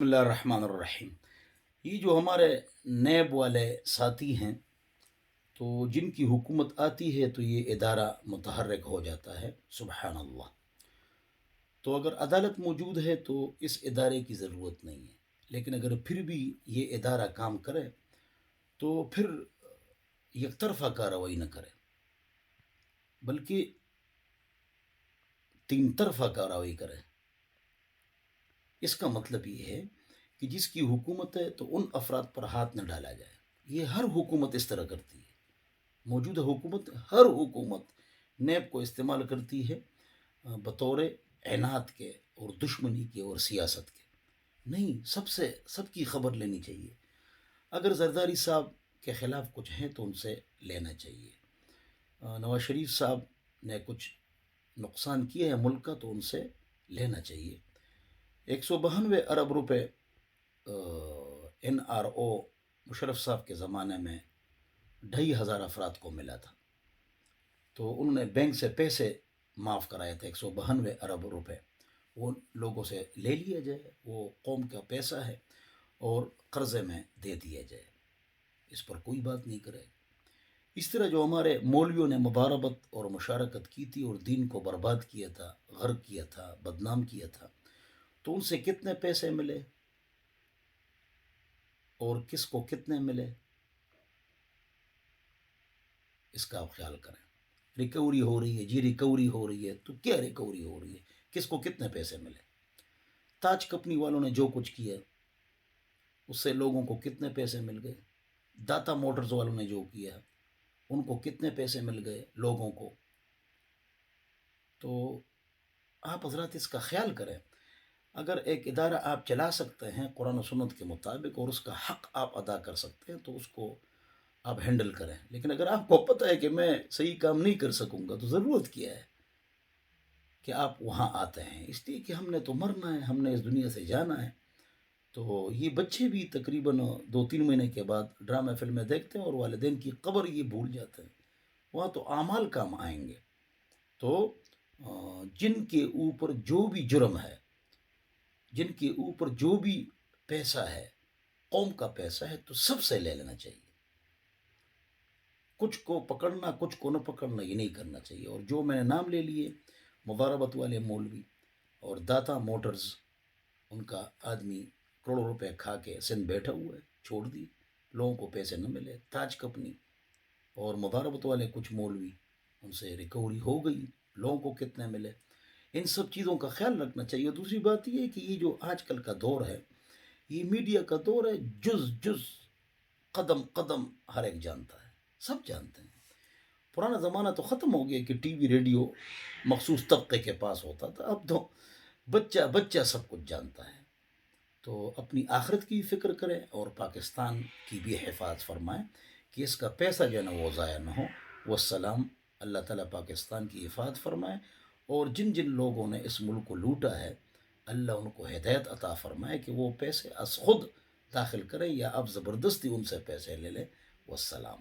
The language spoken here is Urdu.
بسم اللہ الرحمن الرحیم۔ یہ جو ہمارے نیب والے ساتھی ہیں تو جن کی حکومت آتی ہے تو یہ ادارہ متحرک ہو جاتا ہے، سبحان اللہ۔ تو اگر عدالت موجود ہے تو اس ادارے کی ضرورت نہیں ہے، لیکن اگر پھر بھی یہ ادارہ کام کرے تو پھر یک طرفہ کارروائی نہ کرے بلکہ تین طرفہ کارروائی کرے۔ اس کا مطلب یہ ہے کہ جس کی حکومت ہے تو ان افراد پر ہاتھ نہ ڈالا جائے۔ یہ ہر حکومت اس طرح کرتی ہے، موجودہ حکومت ہر حکومت نیب کو استعمال کرتی ہے بطور عناد کے اور دشمنی کے اور سیاست کے۔ نہیں، سب کی خبر لینی چاہیے۔ اگر زرداری صاحب کے خلاف کچھ ہیں تو ان سے لینا چاہیے۔ نواز شریف صاحب نے کچھ نقصان کیا ہے ملک کا تو ان سے لینا چاہیے۔ 192 ارب روپے NRO مشرف صاحب کے زمانے میں 2500 افراد کو ملا تھا، تو انہوں نے بینک سے پیسے معاف کرائے تھے 192 ارب روپے۔ وہ لوگوں سے لے لیا جائے، وہ قوم کا پیسہ ہے اور قرضے میں دے دیا جائے، اس پر کوئی بات نہیں کرے۔ اس طرح جو ہمارے مولویوں نے مباربت اور مشارکت کی تھی اور دین کو برباد کیا تھا، غرق کیا تھا، بدنام کیا تھا، تو ان سے کتنے پیسے ملے اور کس کو کتنے ملے، اس کا آپ خیال کریں۔ ریکوری ہو رہی ہے جی، ریکوری ہو رہی ہے، تو کیا ریکوری ہو رہی ہے، کس کو کتنے پیسے ملے؟ تاج کمپنی والوں نے جو کچھ کیا اس سے لوگوں کو کتنے پیسے مل گئے؟ داتا موٹرز والوں نے جو کیا ان کو کتنے پیسے مل گئے لوگوں کو؟ تو آپ حضرات اس کا خیال کریں۔ اگر ایک ادارہ آپ چلا سکتے ہیں قرآن و سنت کے مطابق اور اس کا حق آپ ادا کر سکتے ہیں تو اس کو آپ ہینڈل کریں، لیکن اگر آپ کو پتہ ہے کہ میں صحیح کام نہیں کر سکوں گا تو ضرورت کیا ہے کہ آپ وہاں آتے ہیں؟ اس لیے کہ ہم نے تو مرنا ہے، ہم نے اس دنیا سے جانا ہے۔ تو یہ بچے بھی تقریباً 2-3 مہینے کے بعد ڈرامہ فلمیں دیکھتے ہیں اور والدین کی قبر یہ بھول جاتے ہیں، وہاں تو اعمال کام آئیں گے۔ تو جن کے اوپر جو بھی جرم ہے، جن کے اوپر جو بھی پیسہ ہے، قوم کا پیسہ ہے، تو سب سے لے لینا چاہیے۔ کچھ کو پکڑنا کچھ کو نہ پکڑنا یہ نہیں کرنا چاہیے۔ اور جو میں نے نام لے لیے، مباربت والے مولوی اور داتا موٹرز، ان کا آدمی کروڑوں روپے کھا کے سندھ بیٹھا ہوا ہے، چھوڑ دی، لوگوں کو پیسے نہ ملے۔ تاج کمپنی اور مباربت والے کچھ مولوی، ان سے ریکوری ہو گئی، لوگوں کو کتنے ملے؟ ان سب چیزوں کا خیال رکھنا چاہیے۔ دوسری بات یہ ہے کہ یہ جو آج کل کا دور ہے، یہ میڈیا کا دور ہے، جز قدم قدم ہر ایک جانتا ہے، سب جانتے ہیں۔ پرانا زمانہ تو ختم ہو گیا کہ ٹی وی ریڈیو مخصوص طبقے کے پاس ہوتا تھا، اب تو بچہ سب کچھ جانتا ہے۔ تو اپنی آخرت کی فکر کریں اور پاکستان کی بھی حفاظت فرمائیں کہ اس کا پیسہ جو ہے نا وہ ضائع نہ ہو۔ والسلام۔ اللہ تعالیٰ پاکستان کی حفاظت فرمائے، اور جن لوگوں نے اس ملک کو لوٹا ہے اللہ ان کو ہدایت عطا فرمائے کہ وہ پیسے از خود داخل کریں یا اب زبردستی ان سے پیسے لے لیں۔ والسلام۔